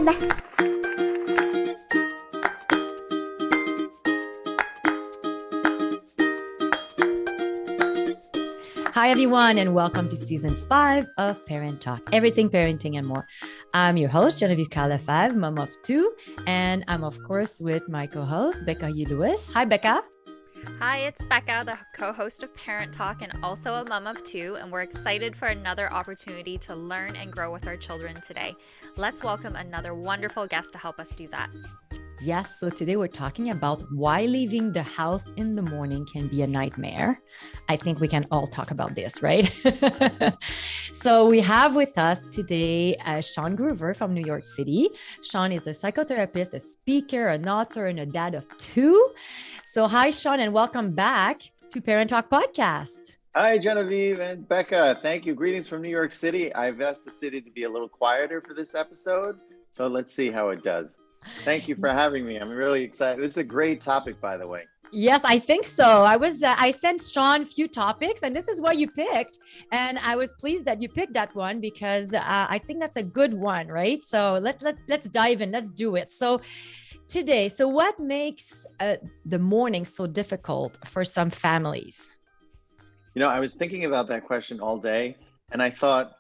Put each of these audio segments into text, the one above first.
Hi, everyone, and welcome to season 5 of Parent Talk, everything parenting and more. I'm your host, Genevieve Becca, mom of 2, and I'm, of course, with my co-host, Becca Lewis. Hi, Becca. Hi, it's Becca, the co-host of Parent Talk and also a mom of 2, and we're excited for another opportunity to learn and grow with our children today. Let's welcome another wonderful guest to help us do that. Yes, so today we're talking about why leaving the house in the morning can be a nightmare. I think we can all talk about this, right? So we have with us today Sean Groover from New York City. Sean is a psychotherapist, a speaker, an author, and a dad of 2. So hi, Sean, and welcome back to Parent Talk Podcast. Hi, Genevieve and Becca. Thank you. Greetings from New York City. I've asked the city to be a little quieter for this episode, so let's see how it does. Thank you for having me. I'm really excited. This is a great topic, by the way. Yes, I think so. I sent Sean a few topics, and this is what you picked. And I was pleased that you picked that one because I think that's a good one, right? So let's dive in. Let's do it. So today, what makes the morning so difficult for some families? You know, I was thinking about that question all day, and I thought,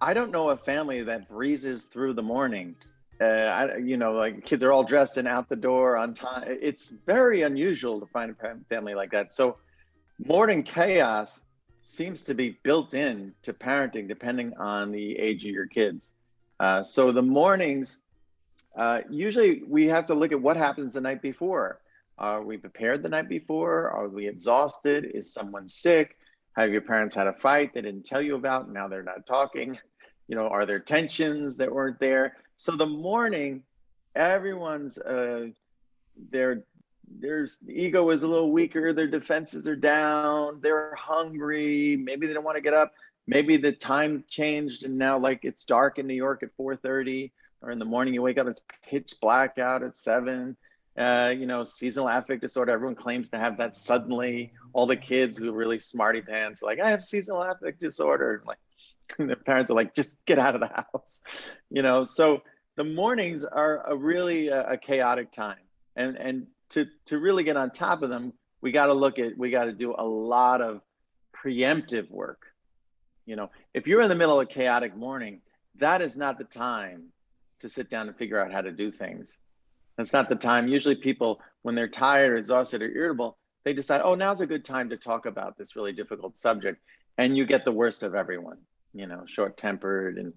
I don't know a family that breezes through the morning. Like kids are all dressed and out the door on time. It's very unusual to find a family like that. So morning chaos seems to be built in to parenting, depending on the age of your kids. So the mornings, usually we have to look at what happens the night before. Are we prepared the night before? Are we exhausted? Is someone sick? Have your parents had a fight they didn't tell you about? Now they're not talking. You know, are there tensions that weren't there? So the morning, everyone's their ego is a little weaker, their defenses are down, they're hungry, maybe they don't want to get up, maybe the time changed and now like it's dark in New York at 4:30, or in the morning you wake up, it's pitch black out at 7. Seasonal affect disorder, everyone claims to have that suddenly. All the kids who are really smarty pants, like, I have seasonal affect disorder. Like, their parents are like, just get out of the house. So the mornings are really a chaotic time. And to really get on top of them, we got to do a lot of preemptive work. If you're in the middle of a chaotic morning, that is not the time to sit down and figure out how to do things. That's not the time. Usually people, when they're tired, exhausted, or irritable, they decide, oh, now's a good time to talk about this really difficult subject. And you get the worst of everyone, short-tempered and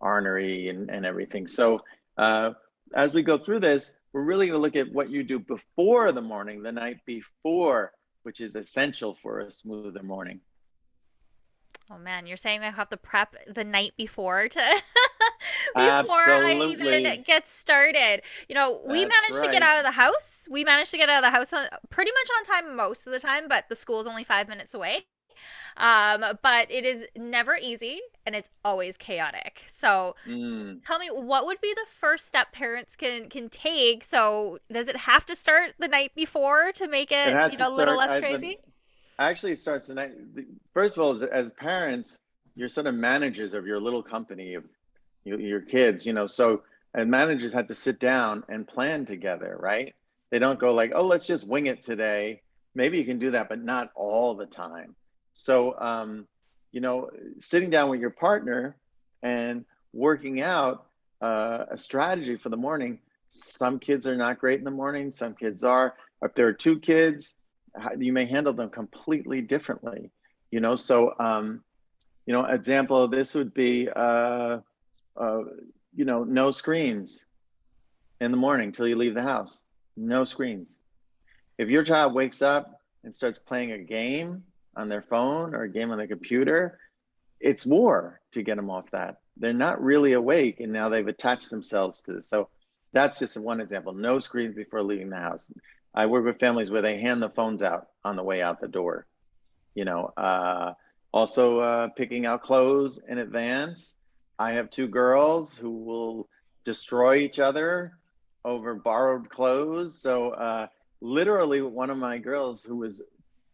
ornery and everything. So as we go through this, we're really going to look at what you do before the morning, the night before, which is essential for a smoother morning. Oh man, you're saying I have to prep the night before to I even get started. We managed to get out of the house. We managed to get out of the house pretty much on time most of the time, but the school's only 5 minutes away. But it is never easy and it's always chaotic. So tell me, what would be the first step parents can take? So does it have to start the night before to make it, a little less crazy? Actually, it starts the night. First of all, as parents, you're sort of managers of your little company of your kids, so and managers had to sit down and plan together, right? They don't go like, oh, let's just wing it today. Maybe you can do that, but not all the time. So, sitting down with your partner and working out a strategy for the morning. Some kids are not great in the morning. Some kids are. If there are 2 kids, you may handle them completely differently. Example of this would be, no screens in the morning till you leave the house. No screens. If your child wakes up and starts playing a game on their phone or a game on their computer, it's war to get them off that. They're not really awake, and now they've attached themselves to this. So that's just one example. No screens before leaving the house. I work with families where they hand the phones out on the way out the door. Also picking out clothes in advance. I have 2 girls who will destroy each other over borrowed clothes. So literally one of my girls who was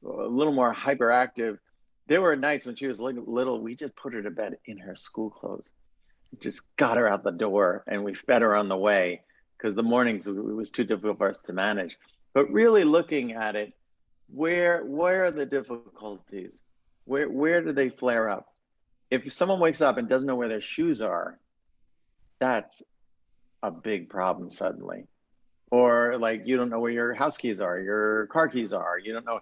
a little more hyperactive, there were nights when she was little, we just put her to bed in her school clothes. just got her out the door and we fed her on the way because the mornings it was too difficult for us to manage. But really looking at it, where are the difficulties? Where do they flare up? If someone wakes up and doesn't know where their shoes are, that's a big problem suddenly. Or like you don't know where your house keys are, your car keys are, you don't know.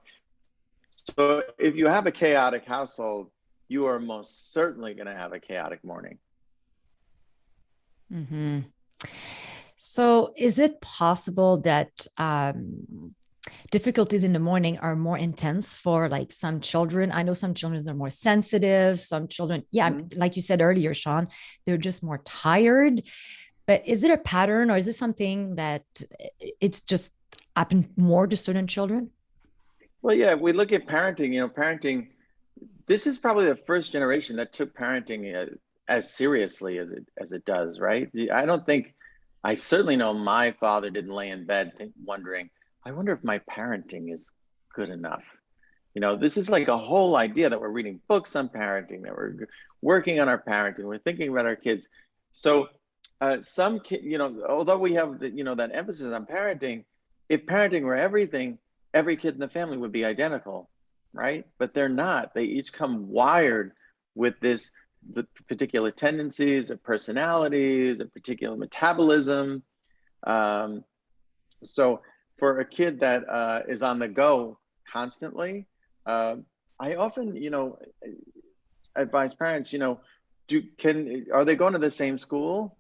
So if you have a chaotic household, you are most certainly going to have a chaotic morning. Mm-hmm. So is it possible that difficulties in the morning are more intense for like some children? I know some children are more sensitive, some children, yeah, like you said earlier, Sean, they're just more tired. But is it a pattern, or is it something that it's just happened more to certain children? Well, yeah, if we look at parenting, parenting, this is probably the first generation that took parenting as seriously as it does, right? I certainly know my father didn't lay in bed wondering, I wonder if my parenting is good enough. This is like a whole idea that we're reading books on parenting, that we're working on our parenting, we're thinking about our kids. So some kids, although we have that emphasis on parenting, if parenting were everything, every kid in the family would be identical, right? But they're not. They each come wired with the particular tendencies, or personalities, a particular metabolism. So for a kid that is on the go constantly, I often, advise parents, are they going to the same school?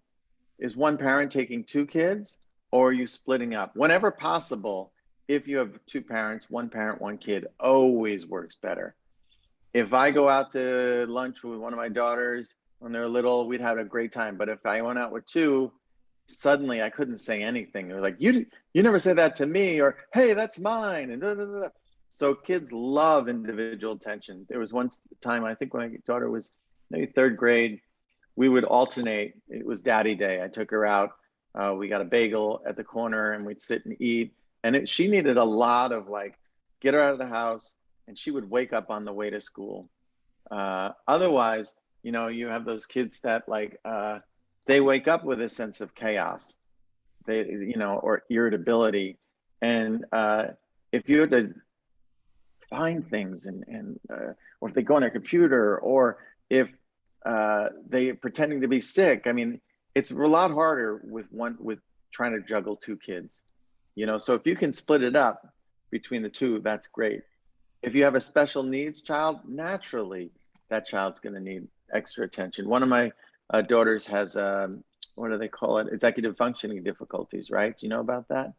Is one parent taking two kids, or are you splitting up? Whenever possible, if you have two parents, one parent, one kid, always works better. If I go out to lunch with one of my daughters when they're little, we'd have a great time. But if I went out with two, suddenly I couldn't say anything. They're like, you never say that to me, or hey, that's mine, and blah, blah, blah. So kids love individual attention. There was one time, I think when my daughter was maybe third grade, we would alternate. It was daddy day. I took her out. We got a bagel at the corner and we'd sit and eat. And she needed a lot of get her out of the house, and she would wake up on the way to school. Otherwise, you have those kids that they wake up with a sense of chaos, or irritability. And if you had to find things or if they go on their computer, or if they're pretending to be sick, I mean, it's a lot harder with trying to juggle two kids. So if you can split it up between the two, that's great. If you have a special needs child, naturally that child's going to need extra attention. One of my daughters has what do they call it? Executive functioning difficulties, right? Do you know about that?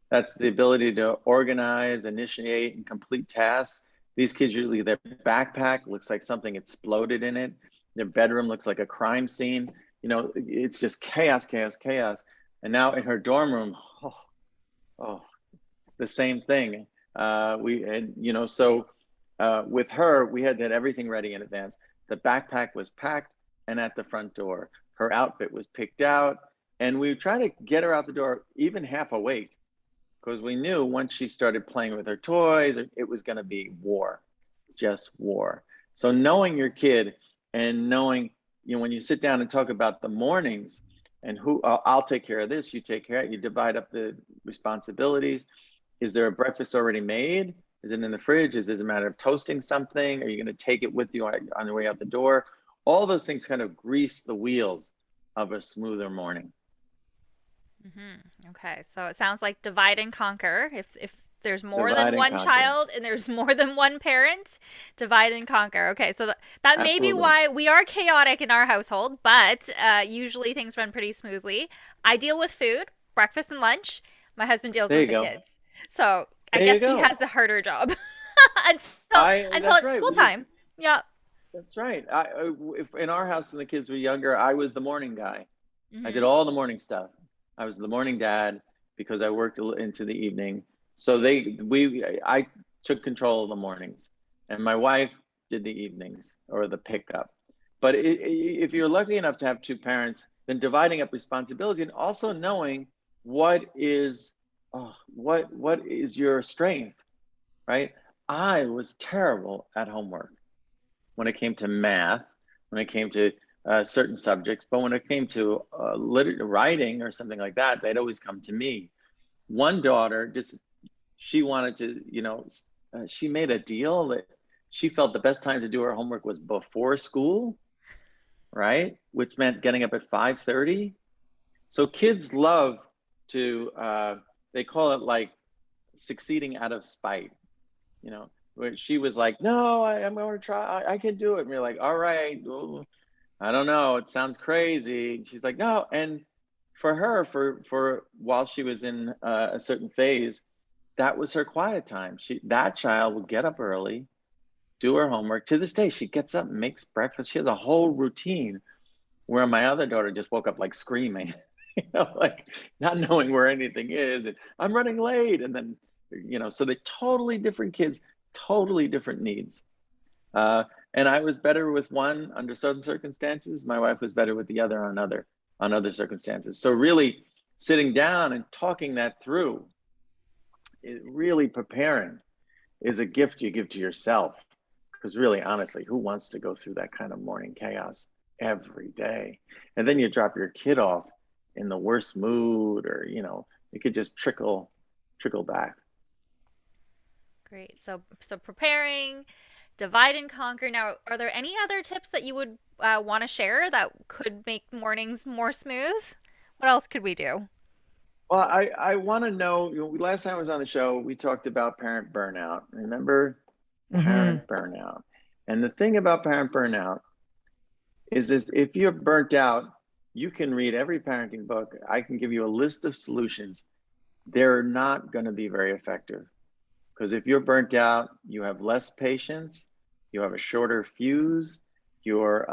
That's the ability to organize, initiate, and complete tasks. These kids usually, their backpack looks like something exploded in it. Their bedroom looks like a crime scene. It's just chaos, chaos, chaos. And now in her dorm room, the same thing. With her, we had everything ready in advance. The backpack was packed and at the front door. Her outfit was picked out, and we tried to get her out the door even half awake, because we knew once she started playing with her toys, it was going to be war, just war. So knowing your kid and knowing, when you sit down and talk about the mornings and I'll take care of this, you take care of it, you divide up the responsibilities. Is there a breakfast already made? Is it in the fridge? Is it a matter of toasting something? Are you going to take it with you on the way out the door? All those things kind of grease the wheels of a smoother morning. Mm-hmm. Okay, so it sounds like divide and conquer. If there's more than one child and there's more than one parent, divide and conquer. Okay, so that may be why we are chaotic in our household, but usually things run pretty smoothly. I deal with food, breakfast and lunch. My husband deals with the kids. So I guess he has the harder job until it's school time. Yeah. That's right. If in our house when the kids were younger, I was the morning guy. Mm-hmm. I did all the morning stuff. I was the morning dad because I worked into the evening. So I took control of the mornings, and my wife did the evenings or the pickup. But if you're lucky enough to have two parents, then dividing up responsibility and also knowing what is your strength, right? I was terrible at homework when it came to math, when it came to certain subjects, but when it came to writing or something like that, they'd always come to me. One daughter, she wanted to, she made a deal that she felt the best time to do her homework was before school, right? Which meant getting up at 5:30. So kids love to, they call it like succeeding out of spite, where she was like, no, I'm going to try, I can do it. And we're like, all right, well, I don't know, it sounds crazy. And she's like, no. And for her, for while she was in a certain phase, that was her quiet time. That child would get up early, do her homework. To this day, she gets up and makes breakfast. She has a whole routine, where my other daughter just woke up like screaming, like not knowing where anything is, and I'm running late. And then, so they're totally different kids, totally different needs. And I was better with one under certain circumstances. My wife was better with the other on other circumstances. So really sitting down and talking that through, really preparing, is a gift you give to yourself. Because really, honestly, who wants to go through that kind of morning chaos every day? And then you drop your kid off in the worst mood, or, it could just trickle back. Great. So preparing, divide and conquer. Now, are there any other tips that you would want to share that could make mornings more smooth? What else could we do? Well, I want to know, last time I was on the show, we talked about parent burnout. Remember? Parent burnout. And the thing about parent burnout is this: if you're burnt out, you can read every parenting book. I can give you a list of solutions. They're not going to be very effective. Because if you're burnt out, you have less patience, you have a shorter fuse, you're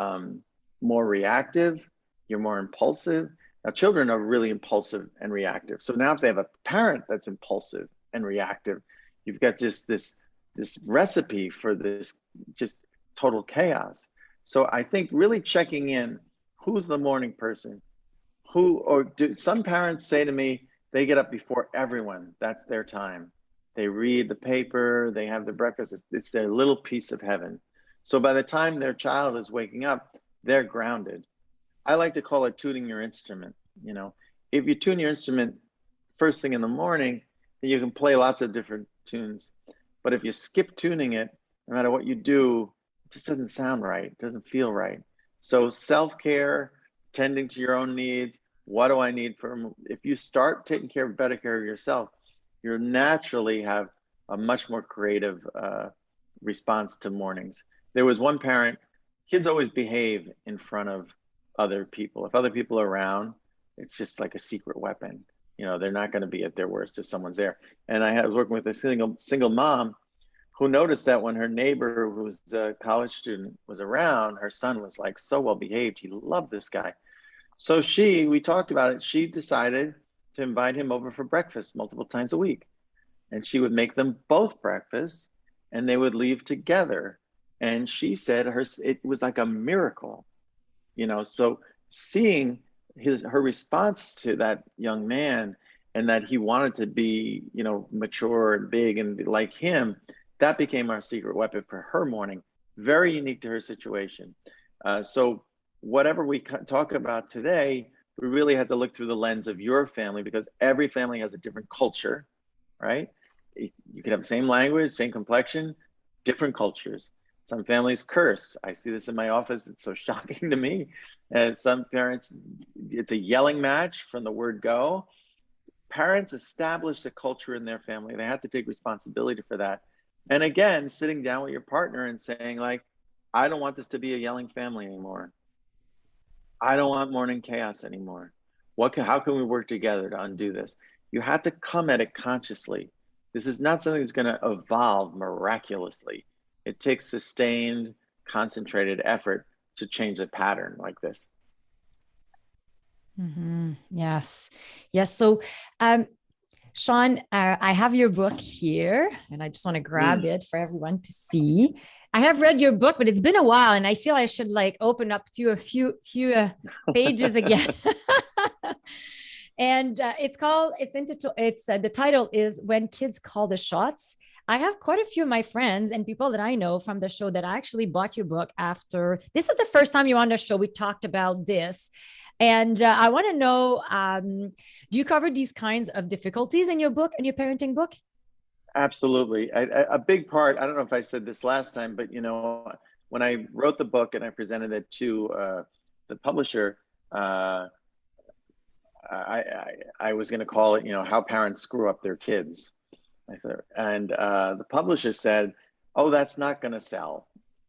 more reactive, you're more impulsive. Now, children are really impulsive and reactive. So now if they have a parent that's impulsive and reactive, you've got just this recipe for this just total chaos. So I think really checking in, who's the morning person? Some parents say to me, they get up before everyone. That's their time. They read the paper, they have their breakfast. It's their little piece of heaven. So by the time their child is waking up, they're grounded. I like to call it tuning your instrument. If you tune your instrument first thing in the morning, then you can play lots of different tunes. But if you skip tuning it, no matter what you do, it just doesn't sound right. It doesn't feel right. So self-care, tending to your own needs. What do I need if you start taking better care of yourself, you naturally have a much more creative response to mornings. There was one parent, kids always behave in front of other people. If other people are around, it's just like a secret weapon. They're not going to be at their worst if someone's there. And I was working with a single mom who noticed that when her neighbor, who was a college student, was around, her son was like so well behaved. He loved this guy. So we talked about it. She decided to invite him over for breakfast multiple times a week. And she would make them both breakfast and they would leave together. And she said it was like a miracle, so seeing her response to that young man, and that he wanted to be, mature and big and be like him, that became our secret weapon for her morning, very unique to her situation. So whatever we talk about today, we really had to look through the lens of your family, because every family has a different culture, right? You could have the same language, same complexion, different cultures. Some families curse. I see this in my office. It's so shocking to me. Some parents, it's a yelling match from the word go. Parents establish a culture in their family. They have to take responsibility for that. And again, sitting down with your partner and saying, like, I don't want this to be a yelling family anymore. I don't want morning chaos anymore. How can we work together to undo this? You have to come at it consciously. This is not something that's going to evolve miraculously. It takes sustained, concentrated effort to change a pattern like this. Yes. So, Sean, I have your book here, and I just want to grab it for everyone to see. I have read your book, but it's been a while, and I feel I should open up a few pages again. And the title is "When Kids Call the Shots." I have quite a few of my friends and people that I know from the show that actually bought your book after. This is the first time you're on the show. We talked about this. And I want to know, do you cover these kinds of difficulties in your book, in your parenting book? Absolutely. A big part, I don't know if I said this last time, but when I wrote the book and I presented it to the publisher, I was going to call it, how parents screw up their kids. And the publisher said, "Oh, that's not going to sell."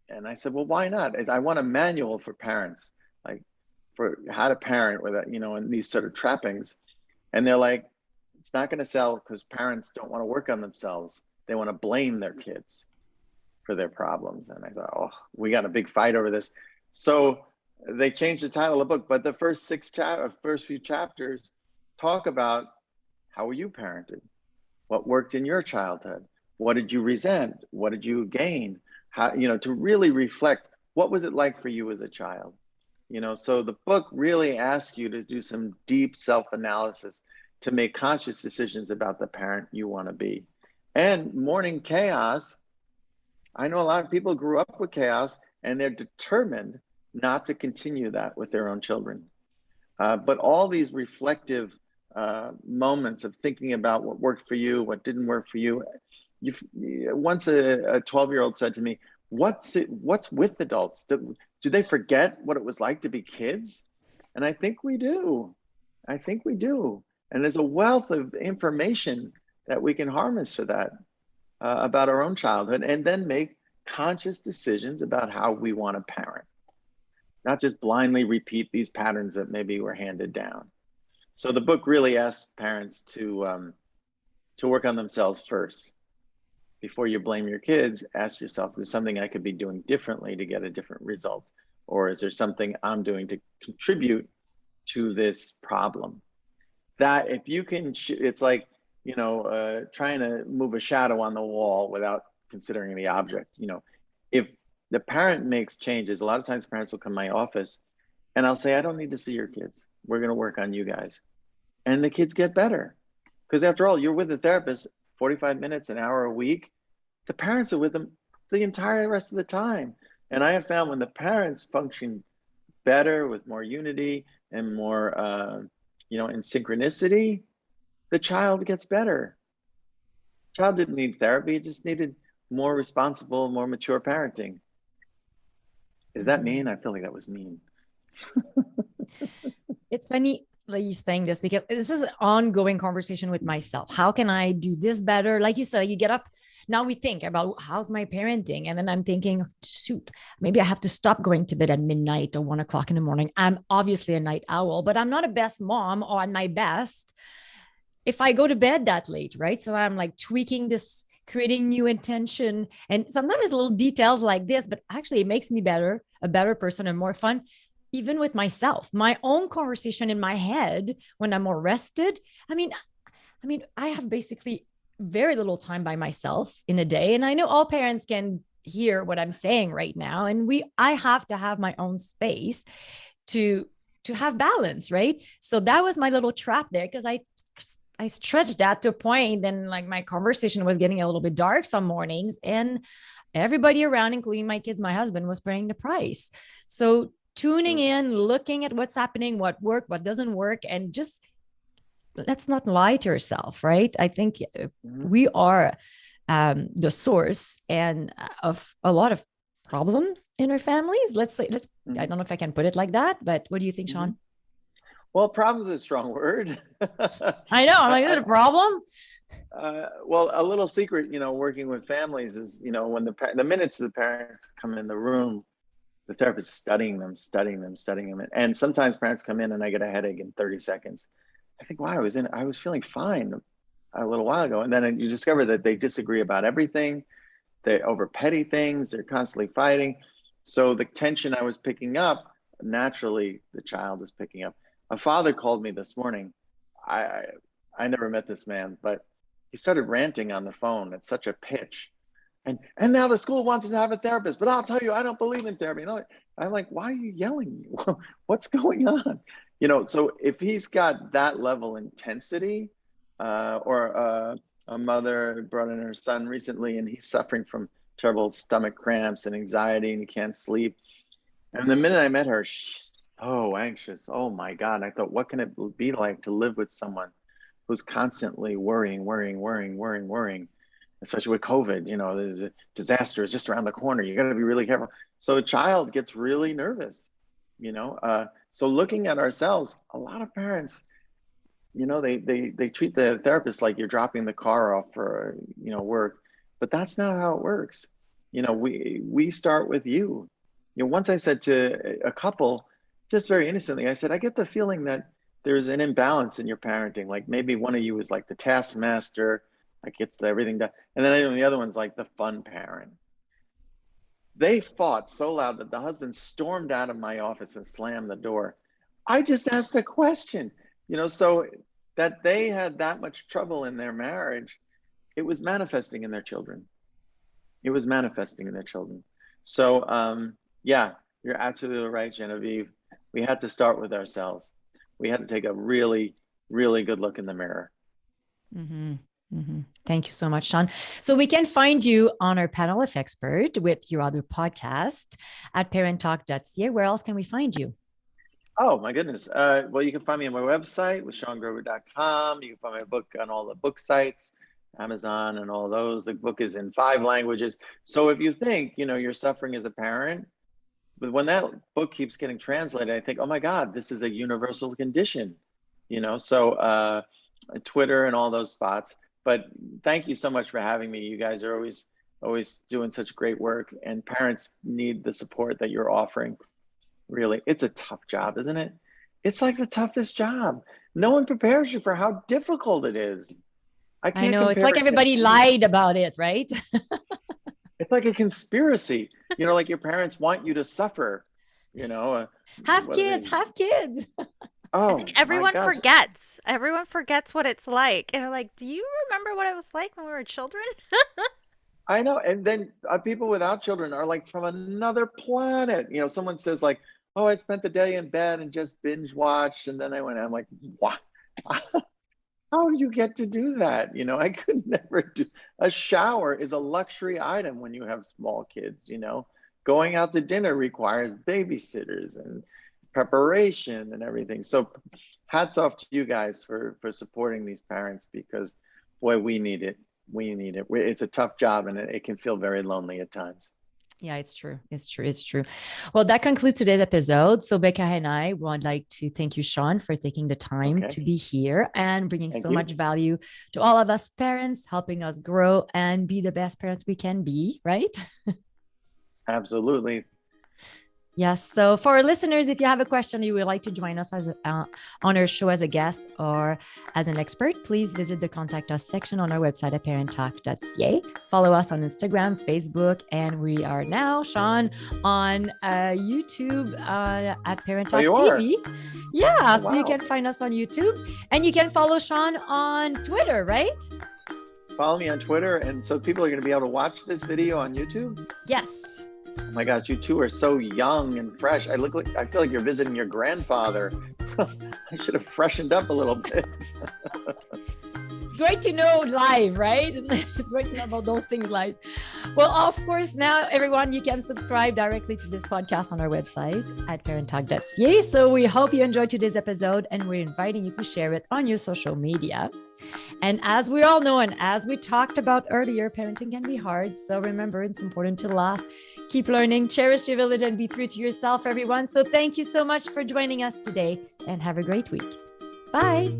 And I said, "Well, why not? I want a manual for parents, like for how to parent with that, in these sort of trappings." And they're like, "It's not going to sell because parents don't want to work on themselves. They want to blame their kids for their problems." And I thought, "Oh, we got a big fight over this." So they changed the title of the book, but the first few chapters talk about how were you parented? What worked in your childhood? What did you resent? What did you gain? How, to really reflect, what was it like for you as a child? So the book really asks you to do some deep self-analysis to make conscious decisions about the parent you want to be. And mourning chaos, I know a lot of people grew up with chaos and they're determined not to continue that with their own children. But all these reflective moments of thinking about what worked for you, what didn't work for you. Once a 12-year-old said to me, what's with adults? Do they forget what it was like to be kids? And I think we do. And there's a wealth of information that we can harness for that about our own childhood, and then make conscious decisions about how we want to parent, not just blindly repeat these patterns that maybe were handed down. So the book really asks parents to work on themselves first. Before you blame your kids, ask yourself, is something I could be doing differently to get a different result? Or is there something I'm doing to contribute to this problem? That if you can, it's like, trying to move a shadow on the wall without considering the object. If the parent makes changes, a lot of times parents will come to my office and I'll say, "I don't need to see your kids. We're going to work on you guys." And the kids get better. Because after all, you're with the therapist 45 minutes, an hour a week. The parents are with them the entire rest of the time. And I have found when the parents function better with more unity and more, in synchronicity, the child gets better. Child didn't need therapy, it just needed more responsible, more mature parenting. Is that mean? I feel like that was mean. It's funny that you're saying this because this is an ongoing conversation with myself. How can I do this better? Like you said, you get up. Now we think about how's my parenting. And then I'm thinking, shoot, maybe I have to stop going to bed at midnight or 1 o'clock in the morning. I'm obviously a night owl, but I'm not a best mom or at my best if I go to bed that late, right? So I'm like tweaking this, creating new intention. And sometimes little details like this, but actually it makes me a better person and more fun, even with myself, my own conversation in my head when I'm more rested. I mean, I have basically very little time by myself in a day. And I know all parents can hear what I'm saying right now. And I have to have my own space to have balance, right? So that was my little trap there because I stretched that to a point. Then like my conversation was getting a little bit dark some mornings and everybody around, including my kids, my husband, was paying the price. So tuning in, looking at what's happening, what worked, what doesn't work, and just let's not lie to ourselves, right? I think we are the source and of a lot of problems in our families. I don't know if I can put it like that, but what do you think, Sean? Well, problem is a strong word. I know. I'm like, is it a problem? Well, a little secret, working with families is, when the minutes the parents come in the room, the therapist is studying them. And sometimes parents come in and I get a headache in 30 seconds. I think, wow, I was feeling fine a little while ago. And then you discover that they disagree about everything. They over petty things. They're constantly fighting. So the tension I was picking up, naturally, the child is picking up. A father called me this morning. I never met this man, but he started ranting on the phone at such a pitch. And now the school wants us to have a therapist, but I'll tell you, I don't believe in therapy. I'm like, why are you yelling? What's going on? So if he's got that level intensity or a mother brought in her son recently, and he's suffering from terrible stomach cramps and anxiety, and he can't sleep. And the minute I met her, she's so anxious. Oh my God. I thought, what can it be like to live with someone who's constantly worrying, especially with COVID? You know, there's a disaster is just around the corner. You got to be really careful. So a child gets really nervous, you know. So looking at ourselves, a lot of parents, you know, they treat the therapist like you're dropping the car off for, you know, work, but that's not how it works. You know, we start with you. You know, once I said to a couple, just very innocently, I said, I get the feeling that there's an imbalance in your parenting. Like maybe one of you is like the taskmaster, like gets everything done, and then the other one's like the fun parent. They fought so loud that the husband stormed out of my office and slammed the door. I just asked a question, you know, so that they had that much trouble in their marriage, it was manifesting in their children. It was manifesting in their children. So, yeah, you're absolutely right, Genevieve. We had to start with ourselves. We had to take a really, really good look in the mirror. Mm-hmm. Mm-hmm. Thank you so much, Sean. So we can find you on our panel of expert with your other podcast at parenttalk.ca. Where else can we find you? Oh, my goodness. Well, you can find me on my website with SeanGrover.com. You can find my book on all the book sites, Amazon and all those. The book is in 5 languages. So if you think, you know, you're suffering as a parent, but when that book keeps getting translated, I think, oh my God, this is a universal condition, you know? So Twitter and all those spots. But thank you so much for having me. You guys are always doing such great work, and parents need the support that you're offering. Really, it's a tough job, isn't it? It's like the toughest job. No one prepares you for how difficult it is. I know, it's like everybody lied about it, right? It's like a conspiracy, you know, like your parents want you to suffer, you know. Have kids. Oh, I think everyone forgets. Everyone forgets what it's like. And they're like, do you remember what it was like when we were children? I know. And then people without children are like from another planet. You know, someone says like, oh, I spent the day in bed and just binge watched. And then I'm like, what? How do you get to do that? You know, I could never do. A shower is a luxury item when you have small kids, you know. Going out to dinner requires babysitters and preparation and everything. So hats off to you guys for supporting these parents, because boy, we need it. It's a tough job, and it can feel very lonely at times. Yeah, it's true. Well, that concludes today's episode. So Becca and I would like to thank you, Sean, for taking the time to be here and bringing so much value to all of us parents, helping us grow and be the best parents we can be, right? Absolutely. Yes. So for our listeners, if you have a question you would like to join us as on our show as a guest or as an expert, please visit the Contact Us section on our website at parenttalk.ca. Follow us on Instagram, Facebook, and we are now, Sean, on YouTube at Parent Talk TV. Yeah. So you can find us on YouTube, and you can follow Sean on Twitter, right? Follow me on Twitter. And so people are going to be able to watch this video on YouTube? Yes. Oh my gosh, you two are so young and fresh. I feel like you're visiting your grandfather. I should have freshened up a little bit. It's great to know live, right? It's great to know about those things live. Well, of course, now everyone, you can subscribe directly to this podcast on our website at parenttalk.ca. So we hope you enjoyed today's episode, and we're inviting you to share it on your social media. And as we all know, and as we talked about earlier, parenting can be hard. So remember, it's important to laugh, keep learning, cherish your village, and be true to yourself, everyone. So thank you so much for joining us today, and have a great week. Bye.